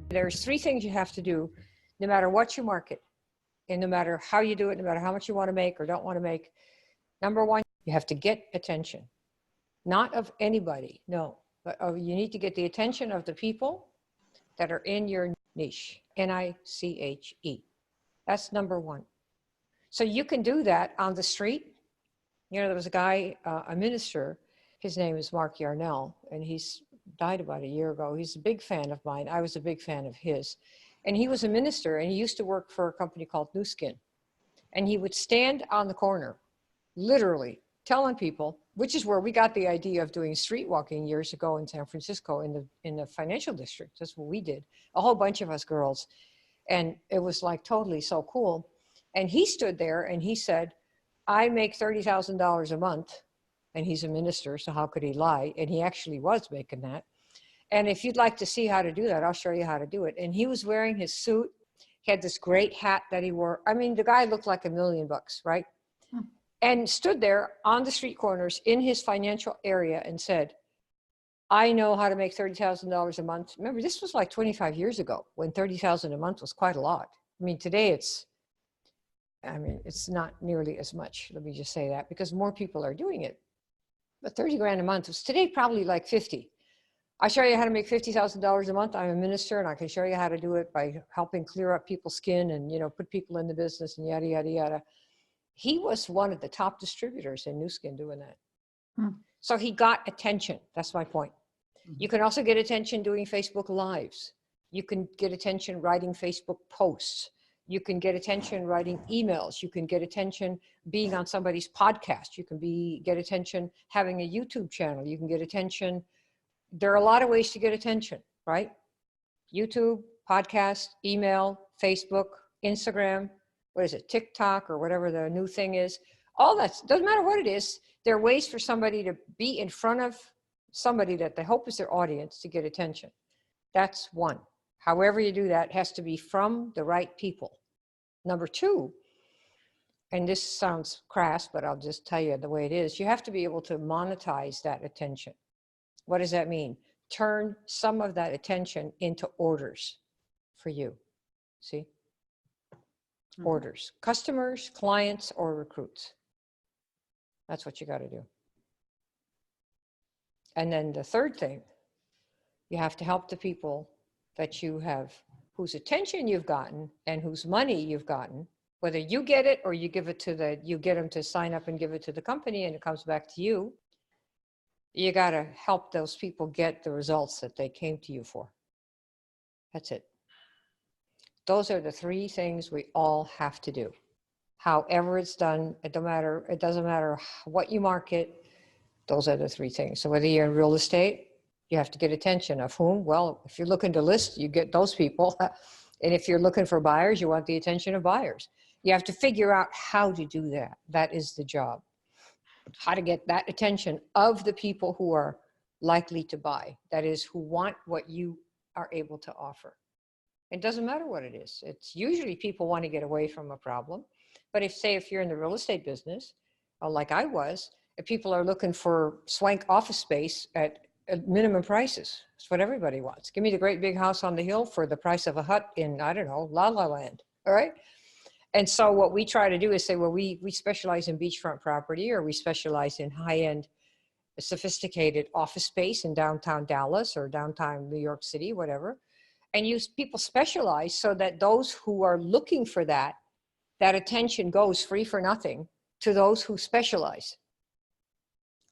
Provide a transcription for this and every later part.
There's three things you have to do, no matter what you market, and no matter how you do it, no matter how much you want to make or don't want to make. Number one, you have to get attention. Not of anybody, no, but you need to get the attention of the people that are in your niche, N-I-C-H-E. That's number one. So you can do that on the street. You know, there was a guy, a minister, his name is Mark Yarnell, and he's died about a year ago. He's a big fan of mine. I was a big fan of his. And he was a minister, and he used to work for a company called New Skin. And he would stand on the corner, literally telling people, which is where we got the idea of doing street walking years ago in San Francisco in the financial district. That's what we did, a whole bunch of us girls. And it was like totally so cool. And he stood there and he said, I make $30,000 a month. And he's a minister, so how could he lie? And he actually was making that. And if you'd like to see how to do that, I'll show you how to do it. And he was wearing his suit. He had this great hat that he wore. I mean, the guy looked like $1 million, right? And stood there on the street corners in his financial area and said, I know how to make $30,000 a month. Remember, this was like 25 years ago when $30,000 a month was quite a lot. I mean, today it's not nearly as much. Let me just say that, because more people are doing it. But 30 grand a month was today probably like 50. I show you how to make $50,000 a month. I'm a minister, and I can show you how to do it by helping clear up people's skin and, you know, put people in the business and yada, yada, yada. He was one of the top distributors in New Skin doing that. So he got attention. That's my point. You can also get attention doing Facebook Lives. You can get attention writing Facebook posts. You can get attention writing emails. You can get attention being on somebody's podcast. You can get attention having a YouTube channel. You can get attention. There are a lot of ways to get attention, right? YouTube, podcast, email, Facebook, Instagram, what is it, TikTok or whatever the new thing is. All that, doesn't matter what it is. There are ways for somebody to be in front of somebody that they hope is their audience to get attention. That's one. However you do that, has to be from the right people. Number two, and this sounds crass, but I'll just tell you the way it is, you have to be able to monetize that attention. What does that mean? Turn some of that attention into orders for you. See? Orders. Customers, clients, or recruits. That's what you got to do. And then the third thing, you have to help the people that you have, whose attention you've gotten and whose money you've gotten, whether you get it or you give it to you get them to sign up and give it to the company and it comes back to you. You got to help those people get the results that they came to you for. That's it. Those are the three things we all have to do. However it's done, it doesn't matter what you market, those are the three things. So whether you're in real estate, you have to get attention of whom? Well, if you're looking to list, you get those people. And if you're looking for buyers, you want the attention of buyers. You have to figure out how to do that. That is the job. How to get that attention of the people who are likely to buy. That is, who want what you are able to offer. It doesn't matter what it is. It's usually people want to get away from a problem. But if you're in the real estate business, like I was, if people are looking for swank office space at minimum prices, it's what everybody wants. Give me the great big house on the hill for the price of a hut in, I don't know, La La Land, all right? And so what we try to do is say, well, we specialize in beachfront property, or we specialize in high-end, sophisticated office space in downtown Dallas or downtown New York City, whatever. And people specialize so that those who are looking for that attention goes free for nothing to those who specialize.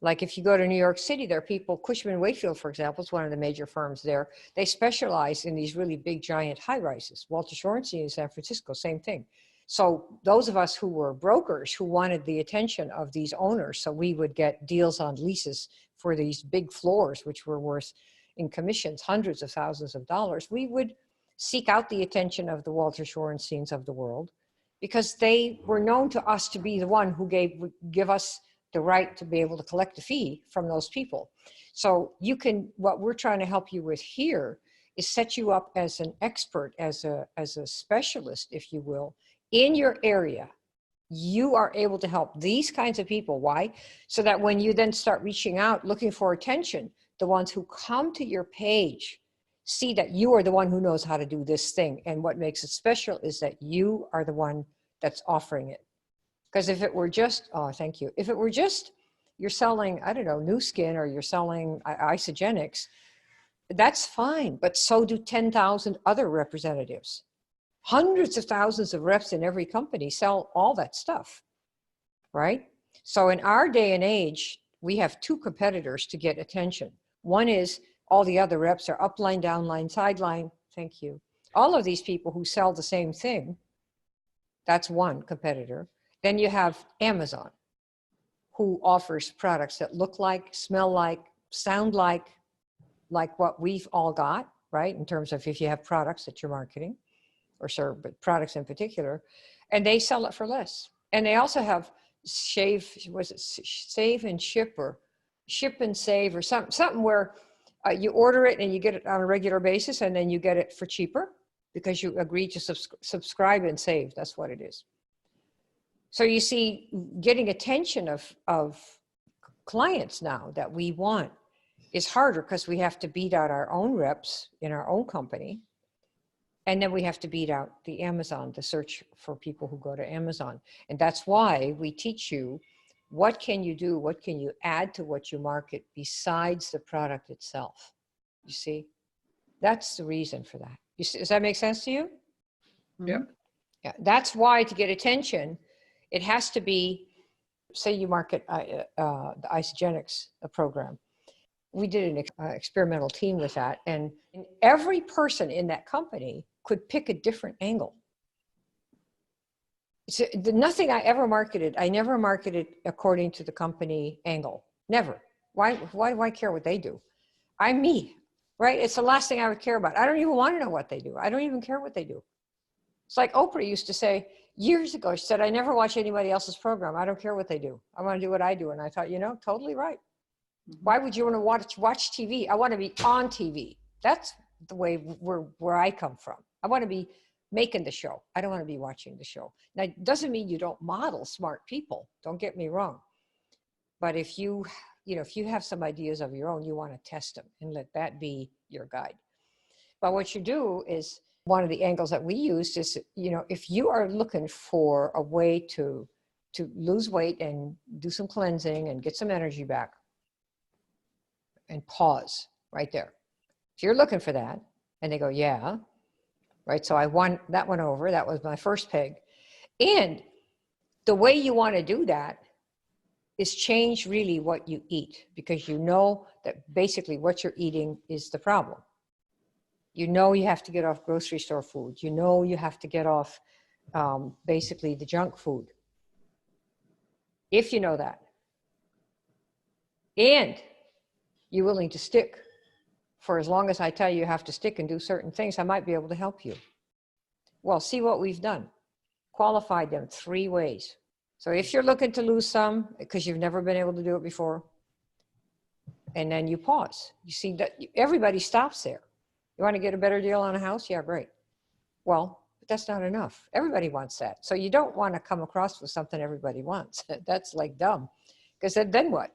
Like if you go to New York City, there are people, Cushman & Wakefield, for example, is one of the major firms there. They specialize in these really big, giant high-rises. Walter Shorenstein in San Francisco, same thing. So those of us who were brokers who wanted the attention of these owners, so we would get deals on leases for these big floors, which were worth in commissions hundreds of thousands of dollars, we would seek out the attention of the Walter Shorensteins of the world, because they were known to us to be the one who give us the right to be able to collect a fee from those people. So what we're trying to help you with here is set you up as an expert, as a specialist, if you will, in your area. You are able to help these kinds of people. Why? So that when you then start reaching out, looking for attention, the ones who come to your page see that you are the one who knows how to do this thing. And what makes it special is that you are the one that's offering it. Because if it were just, oh, thank you. If it were just, you're selling, I don't know, new skin, or you're selling isogenics, that's fine. But so do 10,000 other representatives. Hundreds of thousands of reps in every company sell all that stuff, right? So in our day and age, we have two competitors to get attention. One is all the other reps are upline, downline, sideline. Thank you. All of these people who sell the same thing, that's one competitor. Then you have Amazon, who offers products that look like, smell like, sound like what we've all got, right? In terms of if you have products that you're marketing, or serve, but products in particular, and they sell it for less. And they also have save and ship, or ship and save, or something where you order it and you get it on a regular basis, and then you get it for cheaper because you agree to subscribe and save. That's what it is. So you see, getting attention of clients now that we want is harder because we have to beat out our own reps in our own company. And then we have to beat out the Amazon, the search for people who go to Amazon. And that's why we teach you, what can you do? What can you add to what you market besides the product itself? You see, that's the reason for that. You see, does that make sense to you? Yeah. Yeah. That's why, to get attention, it has to be, say you market the isogenics program. We did an experimental team with that, and every person in that company could pick a different angle. So nothing I ever marketed, I never marketed according to the company angle. Never. Why do I care what they do? I'm me, right? It's the last thing I would care about. I don't even want to know what they do. I don't even care what they do. It's like Oprah used to say years ago, she said, I never watch anybody else's program. I don't care what they do. I want to do what I do. And I thought, totally right. Why would you want to watch TV? I want to be on TV. That's the way where I come from. I want to be making the show. I don't want to be watching the show. Now, it doesn't mean you don't model smart people. Don't get me wrong. But if you have some ideas of your own, you want to test them and let that be your guide. But what you do is, one of the angles that we used is, if you are looking for a way to lose weight and do some cleansing and get some energy back, and pause right there. If you're looking for that, and they go, yeah, right? So I won that one over. That was my first peg. And the way you want to do that is change really what you eat, because you know that basically what you're eating is the problem. You know you have to get off grocery store food. You know you have to get off basically the junk food. If you know that. And you're willing to stick for as long as I tell you have to stick and do certain things, I might be able to help you. Well, see what we've done. Qualified them 3 ways. So if you're looking to lose some because you've never been able to do it before, and then you pause. You see that everybody stops there. You want to get a better deal on a house? Yeah, great. Well, but that's not enough. Everybody wants that. So you don't want to come across with something everybody wants. That's like dumb. Because then what?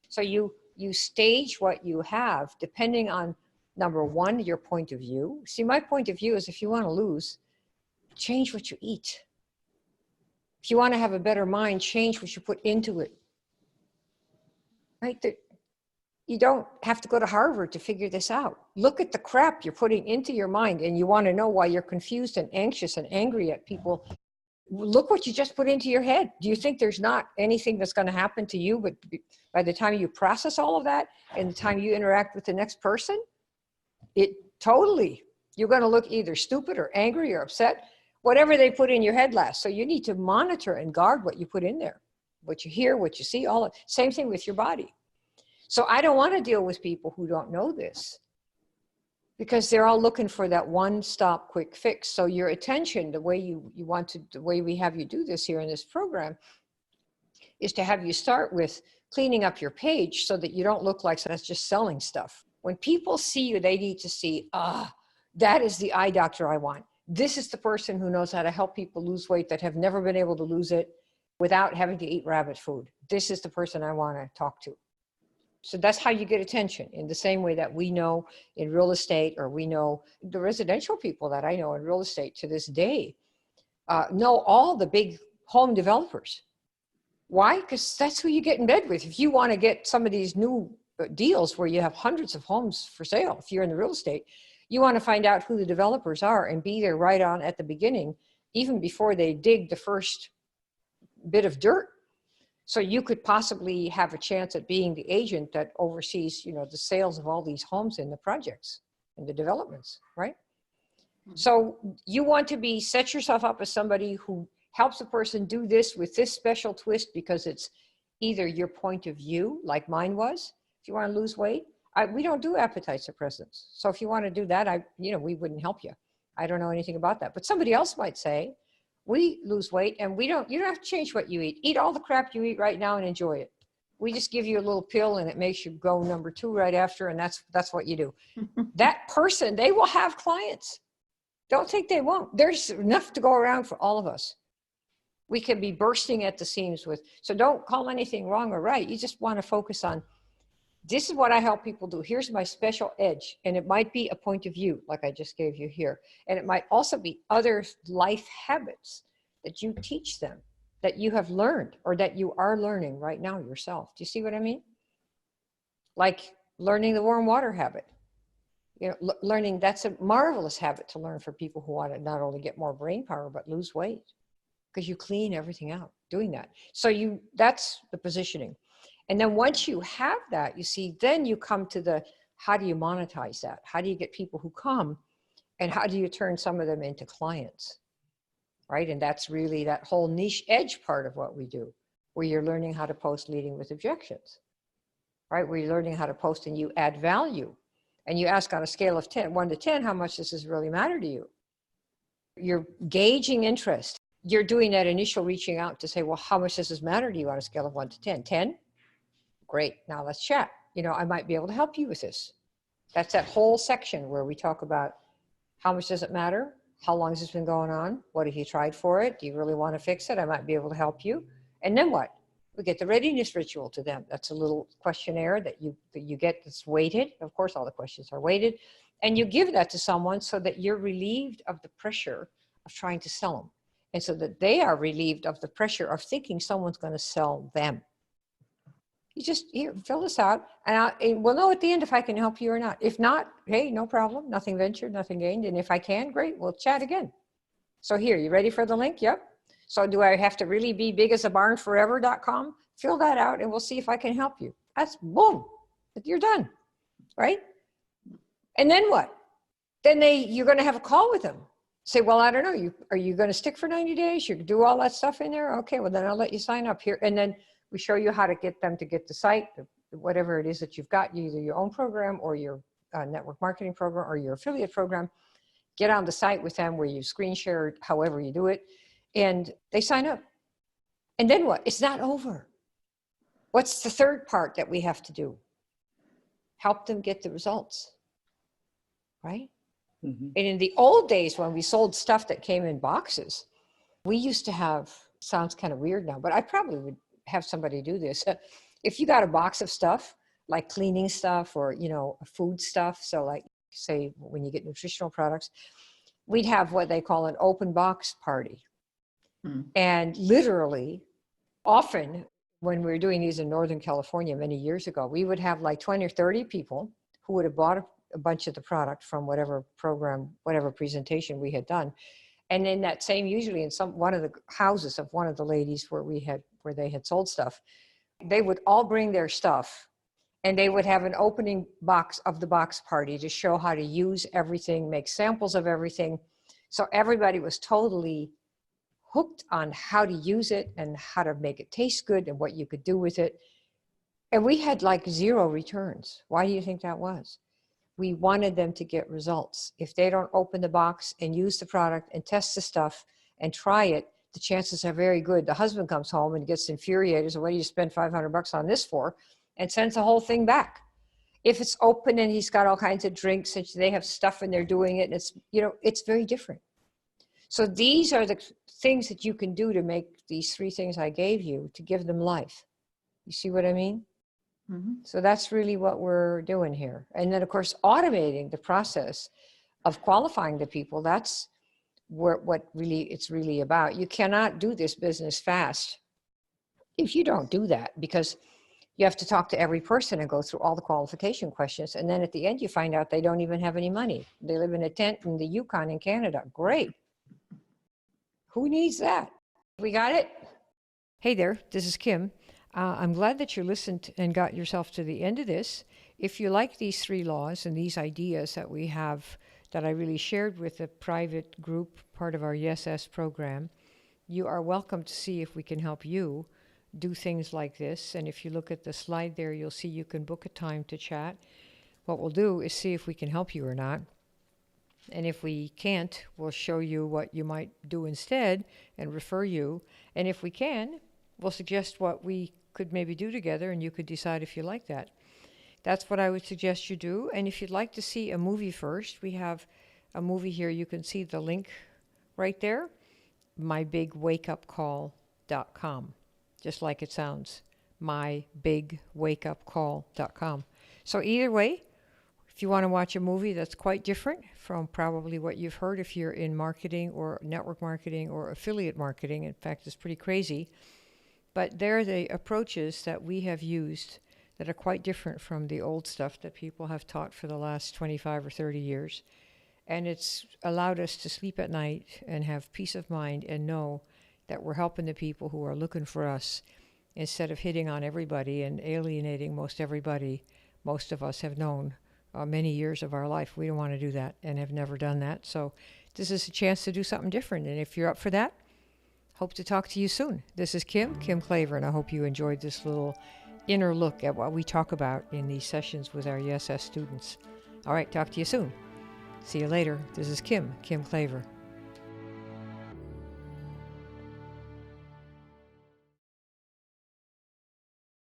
So you stage what you have depending on, number one, your point of view. See, my point of view is, if you want to lose, change what you eat. If you want to have a better mind, change what you put into it. Right? You don't have to go to Harvard to figure this out. Look at the crap you're putting into your mind, and you want to know why you're confused and anxious and angry at people. Look what you just put into your head. Do you think there's not anything that's going to happen to you, but by the time you process all of that and the time you interact with the next person, you're going to look either stupid or angry or upset, whatever they put in your head last. So you need to monitor and guard what you put in there, what you hear, what you see, same thing with your body. So I don't want to deal with people who don't know this, because they're all looking for that one-stop quick fix. So your attention, the way the way we have you do this here in this program, is to have you start with cleaning up your page so that you don't look like that's just selling stuff. When people see you, they need to see, that is the eye doctor I want. This is the person who knows how to help people lose weight that have never been able to lose it without having to eat rabbit food. This is the person I want to talk to. So that's how you get attention, in the same way that we know in real estate, or we know the residential people that I know in real estate to this day, know all the big home developers. Why? Because that's who you get in bed with. If you want to get some of these new deals where you have hundreds of homes for sale, if you're in the real estate, you want to find out who the developers are and be there right on at the beginning, even before they dig the first bit of dirt. So you could possibly have a chance at being the agent that oversees, the sales of all these homes in the projects and the developments, right? Mm-hmm. So you want to set yourself up as somebody who helps a person do this with this special twist, because it's either your point of view, like mine was. If you want to lose weight, we don't do appetite suppressants. So if you want to do that, we wouldn't help you. I don't know anything about that. But somebody else might say, we lose weight and you don't have to change what you eat. Eat all the crap you eat right now and enjoy it. We just give you a little pill and it makes you go number 2 right after. And that's what you do. That person, they will have clients. Don't think they won't. There's enough to go around for all of us. We can be bursting at the seams with, so don't call anything wrong or right. You just want to focus on, this is what I help people do. Here's my special edge. And it might be a point of view, like I just gave you here. And it might also be other life habits that you teach them, that you have learned, or that you are learning right now yourself. Do you see what I mean? Like learning the warm water habit. Learning, that's a marvelous habit to learn for people who want to not only get more brain power, but lose weight, because you clean everything out doing that. So that's the positioning. And then once you have that, then you come to how do you monetize that? How do you get people who come, and how do you turn some of them into clients, right? And that's really that whole niche edge part of what we do, where you're learning how to post leading with objections, right? Where you're learning how to post and you add value, and you ask on a scale of 1 to 10, how much does this really matter to you? You're gauging interest. You're doing that initial reaching out to say, well, how much does this matter to you on a scale of 1 to 10? 10? Great. Now let's chat. I might be able to help you with this. That's that whole section where we talk about how much does it matter? How long has this been going on? What have you tried for it? Do you really want to fix it? I might be able to help you. And then what? We get the readiness ritual to them. That's a little questionnaire that you get that's weighted. Of course, all the questions are weighted. And you give that to someone so that you're relieved of the pressure of trying to sell them. And so that they are relieved of the pressure of thinking someone's going to sell them. You just fill this out, and we'll know at the end if I can help you or not. If not, hey, no problem. Nothing ventured, nothing gained. And if I can, great, we'll chat again. So here, you ready for the link? Yep. So do I have to really be bigasabarnforever.com? Fill that out and we'll see if I can help you. That's boom, you're done, right? And then what? Then you're going to have a call with them. Say, well, I don't know. Are you going to stick for 90 days? You do all that stuff in there? Okay, well, then I'll let you sign up here. And then we show you how to get them to get the site, whatever it is that you've got, either your own program or your network marketing program or your affiliate program. Get on the site with them where you screen share, however you do it, and they sign up. And then what? It's not over. What's the third part that we have to do? Help them get the results, right? Mm-hmm. And in the old days when we sold stuff that came in boxes, we used to have, sounds kind of weird now, but I probably would have somebody do this. If you got a box of stuff, like cleaning stuff or, food stuff. So like say when you get nutritional products, we'd have what they call an open box party. Mm. And literally often when we were doing these in Northern California many years ago, we would have like 20 or 30 people who would have bought a bunch of the product from whatever program, whatever presentation we had done. And in that same, usually in one of the houses of one of the ladies where they had sold stuff, they would all bring their stuff and they would have an opening box of the box party to show how to use everything, make samples of everything. So everybody was totally hooked on how to use it and how to make it taste good and what you could do with it. And we had like 0 returns. Why do you think that was? We wanted them to get results. If they don't open the box and use the product and test the stuff and try it, the chances are very good. The husband comes home and gets infuriated. So what do you spend $500 on this for? And sends the whole thing back. If it's open and he's got all kinds of drinks and they have stuff and they're doing it, and it's, it's very different. So these are the things that you can do to make these 3 things I gave you to give them life. You see what I mean? So that's really what we're doing here. And then, of course, automating the process of qualifying the people. That's what really it's really about. You cannot do this business fast if you don't do that, because you have to talk to every person and go through all the qualification questions. And then at the end, you find out they don't even have any money. They live in a tent in the Yukon in Canada. Great. Who needs that? We got it? Hey there, this is Kim. I'm glad that you listened and got yourself to the end of this. If you like these 3 laws and these ideas that we have, that I really shared with a private group, part of our YesS program, you are welcome to see if we can help you do things like this. And if you look at the slide there, you'll see you can book a time to chat. What we'll do is see if we can help you or not. And if we can't, we'll show you what you might do instead and refer you. And if we can, we'll suggest what we could maybe do together, and you could decide if you like that. That's what I would suggest you do. And if you'd like to see a movie first, we have a movie here. You can see the link right there, mybigwakeupcall.com, just like it sounds, mybigwakeupcall.com. So either way, if you want to watch a movie that's quite different from probably what you've heard if you're in marketing or network marketing or affiliate marketing, in fact, it's pretty crazy, but they're the approaches that we have used that are quite different from the old stuff that people have taught for the last 25 or 30 years. And it's allowed us to sleep at night and have peace of mind and know that we're helping the people who are looking for us instead of hitting on everybody and alienating most everybody most of us have known many years of our life. We don't want to do that and have never done that. So this is a chance to do something different. And if you're up for that, hope to talk to you soon. This is Kim Klaver, and I hope you enjoyed this little inner look at what we talk about in these sessions with our YesS students. All right, talk to you soon. See you later. This is Kim Klaver.